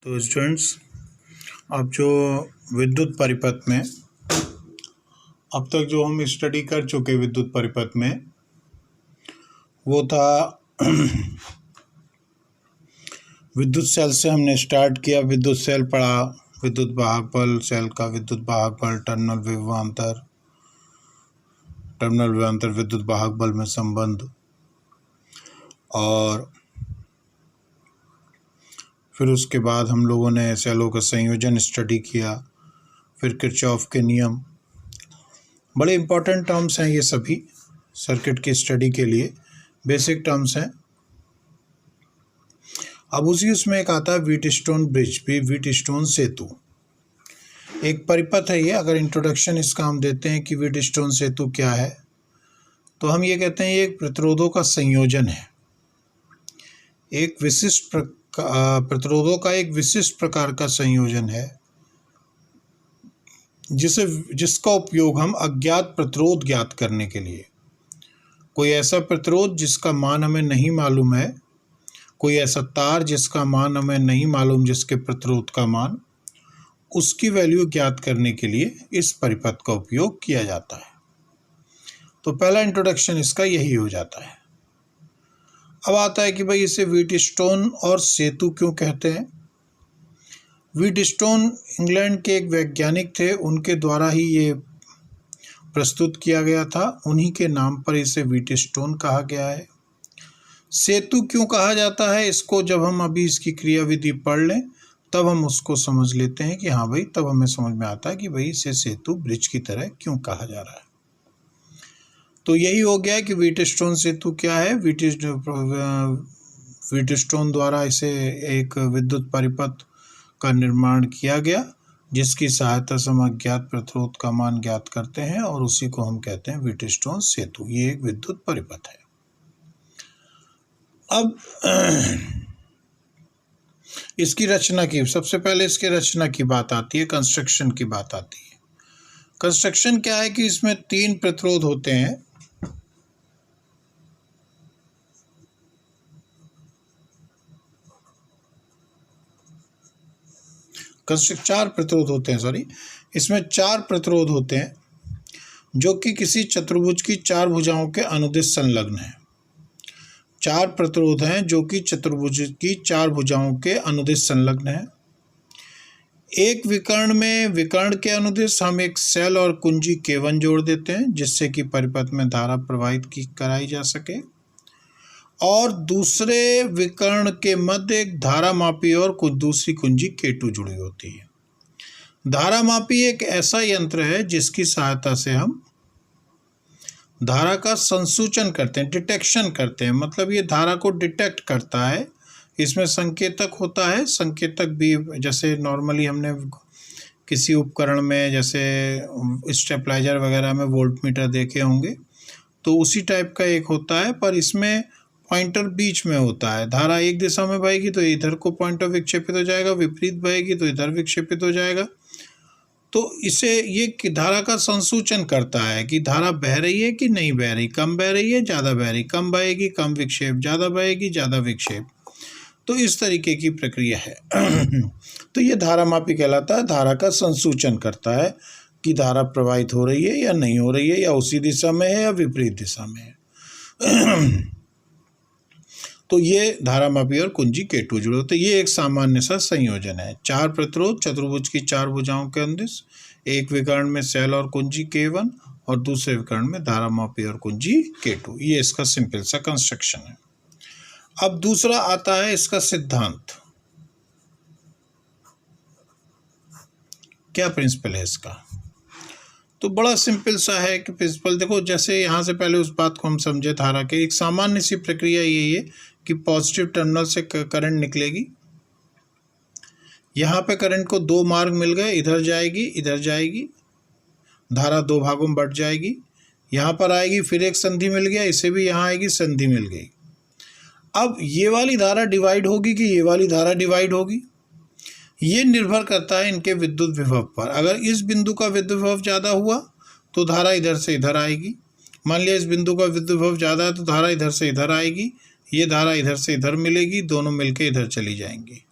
तो स्टूडेंट्स, अब जो विद्युत परिपथ में अब तक जो हम स्टडी कर चुके विद्युत परिपथ में वो था विद्युत सेल से हमने स्टार्ट किया। विद्युत सेल पढ़ा, विद्युत वाहक बल, सेल का विद्युत वाहक बल, टर्मिनल विभवांतर विद्युत वाहक बल में संबंध, और फिर उसके बाद हम लोगों ने सेलों का संयोजन स्टडी किया। फिर किरचॉफ के नियम, बड़े इंपॉर्टेंट टर्म्स हैं ये सभी सर्किट की स्टडी के लिए, बेसिक टर्म्स हैं। अब उसी उसमें एक आता है व्हीटस्टोन ब्रिज, व्हीटस्टोन सेतु। एक परिपथ है ये। अगर इंट्रोडक्शन इसका हम देते हैं कि व्हीटस्टोन सेतु क्या है, तो हम ये कहते हैं ये एक प्रतिरोधों का संयोजन है। एक विशिष्ट प्रतिरोधों का एक विशिष्ट प्रकार का संयोजन है जिसका उपयोग हम अज्ञात प्रतिरोध ज्ञात करने के लिए, कोई ऐसा प्रतिरोध जिसका मान हमें नहीं मालूम है, कोई ऐसा तार जिसका मान हमें नहीं मालूम, जिसके प्रतिरोध का मान, उसकी वैल्यू ज्ञात करने के लिए इस परिपथ का उपयोग किया जाता है। तो पहला इंट्रोडक्शन इसका यही हो जाता है। अब आता है कि भाई इसे व्हीटस्टोन और सेतु क्यों कहते हैं। व्हीटस्टोन इंग्लैंड के एक वैज्ञानिक थे, उनके द्वारा ही ये प्रस्तुत किया गया था, उन्हीं के नाम पर इसे व्हीटस्टोन कहा गया है। सेतु क्यों कहा जाता है, इसको जब हम अभी इसकी क्रियाविधि पढ़ लें तब हम उसको समझ लेते हैं कि हाँ भाई, तब हमें समझ में आता है कि भाई इसे सेतु ब्रिज की तरह क्यों कहा जा रहा है। तो यही हो गया कि व्हीटस्टोन सेतु क्या है। व्हीटस्टोन द्वारा इसे एक विद्युत परिपथ का निर्माण किया गया, जिसकी सहायता से हम अज्ञात प्रतिरोध का मान ज्ञात करते हैं, और उसी को हम कहते हैं व्हीटस्टोन सेतु। ये एक विद्युत परिपथ है। अब इसकी रचना की, सबसे पहले इसके रचना की बात आती है, कंस्ट्रक्शन की बात आती है। कंस्ट्रक्शन क्या है कि इसमें 3 प्रतिरोध होते हैं। इसमें 4 प्रतिरोध होते हैं जो कि किसी चतुर्भुज की 4 भुजाओं के अनुदिश संलग्न हैं। 4 प्रतिरोध हैं जो कि चतुर्भुज की 4 भुजाओं के अनुदिश संलग्न हैं। एक विकर्ण में, विकर्ण के अनुदिश हम एक सेल और कुंजी K1 जोड़ देते हैं, जिससे कि परिपथ में धारा प्रवाहित कराई जा सके, और दूसरे विकर्ण के मध्य एक धारामापी और कुछ दूसरी कुंजी K2 जुड़ी होती है। धारामापी एक ऐसा यंत्र है जिसकी सहायता से हम धारा का संसूचन करते हैं, डिटेक्शन करते हैं, मतलब ये धारा को डिटेक्ट करता है। इसमें संकेतक होता है। संकेतक भी जैसे नॉर्मली हमने किसी उपकरण में, जैसे स्टेबलाइजर वगैरह में वोल्टमीटर देखे होंगे, तो उसी टाइप का एक होता है, पर इसमें पॉइंटर बीच में होता है। धारा एक दिशा में बहेगी तो इधर को पॉइंटर विक्षेपित हो जाएगा, विपरीत बहेगी तो इधर विक्षेपित हो जाएगा। तो इसे ये धारा का संसूचन करता है कि धारा बह रही है कि नहीं बह रही, कम बह रही है, ज़्यादा बह रही, कम बहेगी, कम विक्षेप, ज़्यादा बहेगी, ज़्यादा विक्षेप। तो इस तरीके की प्रक्रिया है। तो ये धारामापी कहलाता है। धारा का संसूचन करता है कि धारा प्रवाहित हो रही है या नहीं हो रही है, या उसी दिशा में है या विपरीत दिशा में है। तो ये धारामापी और कुंजी K2 जुड़े होते हैं। ये एक सामान्य सा संयोजन है। 4 प्रतिरोध चतुर्भुज की 4 भुजाओं के अनुदिश, एक विकर्ण में सेल और कुंजी K1, और दूसरे विकर्ण में धारामापी और कुंजी K2। ये इसका सिंपल सा कंस्ट्रक्शन है। अब दूसरा आता है इसका सिद्धांत। क्या प्रिंसिपल है इसका? तो बड़ा सिंपल सा है कि प्रिंसिपल देखो, जैसे यहाँ से पहले उस बात को हम समझे, धारा के एक सामान्य सी प्रक्रिया यही है कि पॉजिटिव टर्मिनल से करंट निकलेगी। यहाँ पे करंट को 2 मार्ग मिल गए, इधर जाएगी, इधर जाएगी, धारा 2 भागों में बट जाएगी। यहाँ पर आएगी, फिर एक संधि मिल गया, इसे भी यहाँ आएगी, संधि मिल गई। अब ये वाली धारा डिवाइड होगी कि ये वाली धारा डिवाइड होगी, ये निर्भर करता है इनके विद्युत विभव पर। अगर इस बिंदु का विद्युत विभव ज़्यादा हुआ तो धारा इधर से इधर आएगी। मान लिया इस बिंदु का विद्युत विभव ज़्यादा है तो धारा इधर से इधर आएगी, ये धारा इधर से इधर मिलेगी, दोनों मिलके इधर चली जाएंगी।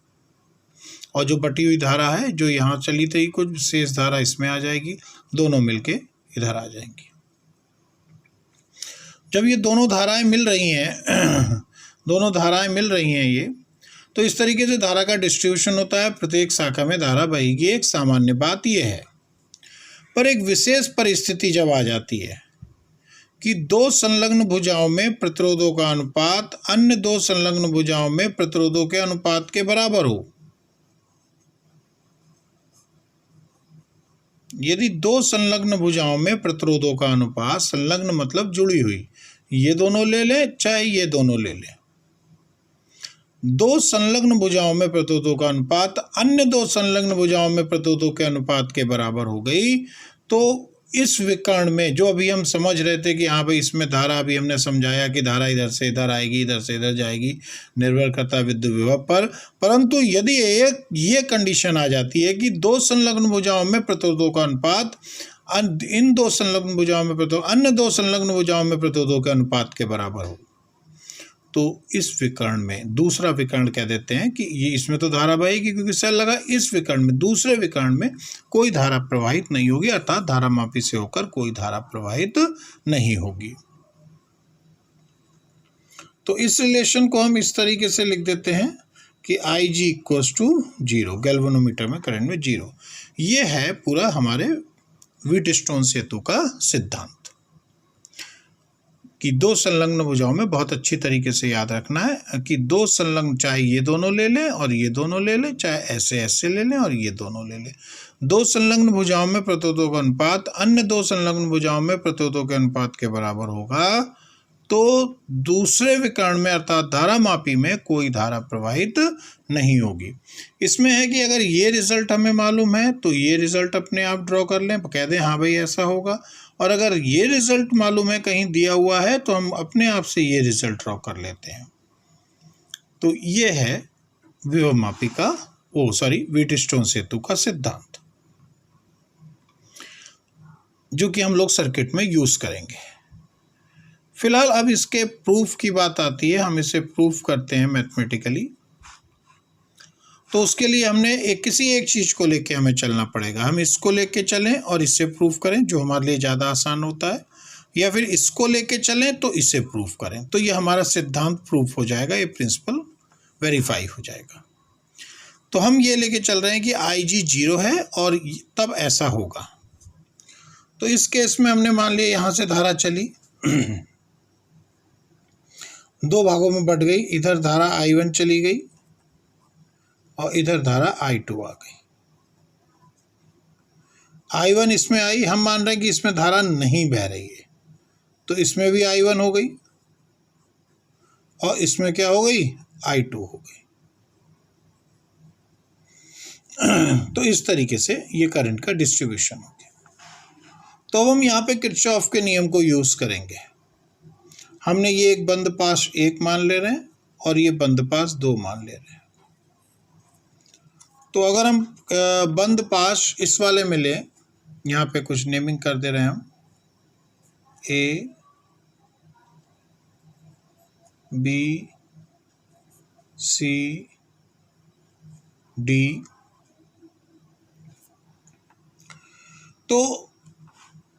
और जो बटी हुई धारा है जो यहाँ चली थी कुछ शेष धारा इसमें आ जाएगी, दोनों मिलके इधर आ जाएंगी। जब ये दोनों धाराएं मिल रही हैं दोनों धाराएं मिल रही हैं ये, तो इस तरीके से धारा का डिस्ट्रीब्यूशन होता है, प्रत्येक शाखा में धारा बहेगी। एक सामान्य बात यह है, पर एक विशेष परिस्थिति जब आ जाती है कि दो संलग्न भुजाओं में प्रतिरोधों का अनुपात अन्य दो संलग्न भुजाओं में प्रतिरोधों के अनुपात के बराबर हो। यदि दो संलग्न भुजाओं में प्रतिरोधों का अनुपात, संलग्न मतलब जुड़ी हुई, ये दोनों ले लें चाहे ये दोनों ले लें, दो संलग्न भुजाओं में प्रतिरोधों का अनुपात अन्य दो संलग्न भुजाओं में प्रतिरोधों के अनुपात के बराबर हो गई, तो इस विकर्ण में जो अभी हम समझ रहे थे कि हाँ भाई इसमें धारा, अभी हमने समझाया कि धारा इधर से इधर आएगी, इधर से इधर जाएगी, निर्भर करता है विद्युत विभव पर। परंतु यदि एक ये कंडीशन आ जाती है कि दो संलग्न भुजाओं में प्रतिरोधों का अनुपात इन दो संलग्न भुजाओं में प्रतिरोध अन्य दो संलग्न भुजाओं में प्रतिरोधों के अनुपात के बराबर हो, तो इस विकर्ण में दूसरा विकर्ण कह देते हैं कि ये इसमें तो धारा बहेगी क्योंकि सेल लगा, इस विकर्ण में दूसरे विकर्ण में कोई धारा प्रवाहित नहीं होगी, अर्थात धारामापी से होकर कोई धारा प्रवाहित नहीं होगी। तो इस रिलेशन को हम इस तरीके से लिख देते हैं कि Ig इक्वल्स टू 0, गैल्वेनोमीटर में करंट में 0। ये है पूरा हमारे व्हीटस्टोन सेतु का सिद्धांत कि दो संलग्न भुजाओं में, बहुत अच्छी तरीके से याद रखना है कि दो संलग्न, चाहे ये दोनों ले लें और ये दोनों ले लें, चाहे ऐसे ऐसे ले लें और ये दोनों ले लें, दो संलग्न भुजाओं में प्रतिरोधों का अनुपात अन्य दो संलग्न भुजाओं में प्रतिरोधों के अनुपात के बराबर होगा, तो दूसरे विकर्ण में अर्थात धारामापी में कोई धारा प्रवाहित नहीं होगी। इसमें है कि अगर ये रिजल्ट हमें मालूम है तो ये रिजल्ट अपने आप ड्रॉ कर लें, कह दें हाँ भाई ऐसा होगा, और अगर ये रिजल्ट मालूम है कहीं दिया हुआ है तो हम अपने आप से ये रिजल्ट ड्रॉ कर लेते हैं। तो ये है विभवमापी का व्हीटस्टोन सेतु का सिद्धांत, जो कि हम लोग सर्किट में यूज करेंगे। फिलहाल अब इसके प्रूफ की बात आती है, हम इसे प्रूफ करते हैं मैथमेटिकली। तो उसके लिए हमने किसी एक चीज़ को लेके हमें चलना पड़ेगा। हम इसको लेके चलें और इससे प्रूफ करें जो हमारे लिए ज़्यादा आसान होता है, या फिर इसको लेके चलें तो इससे प्रूफ करें, तो ये हमारा सिद्धांत प्रूफ हो जाएगा, ये प्रिंसिपल वेरीफाई हो जाएगा। तो हम ये लेके चल रहे हैं कि Ig 0 है और तब ऐसा होगा। तो इस केस में हमने मान लिया यहाँ से धारा चली दो भागों में बट गई, इधर धारा I1 चली गई और इधर धारा I2 आ गई। I1 इसमें आई, हम मान रहे हैं कि इसमें धारा नहीं बह रही है, तो इसमें भी I1 हो गई और इसमें क्या हो गई, I2 हो गई। तो इस तरीके से ये करंट का डिस्ट्रीब्यूशन हो गया। तो अब हम यहाँ पे किरचॉफ के नियम को यूज करेंगे। हमने ये एक बंद पास 1 मान ले रहे हैं और ये बंद पास 2 मान ले रहे हैं। तो अगर हम बंद पास इस वाले में लें, यहाँ पे कुछ नेमिंग कर दे रहे हैं हम, A, B, C, D। तो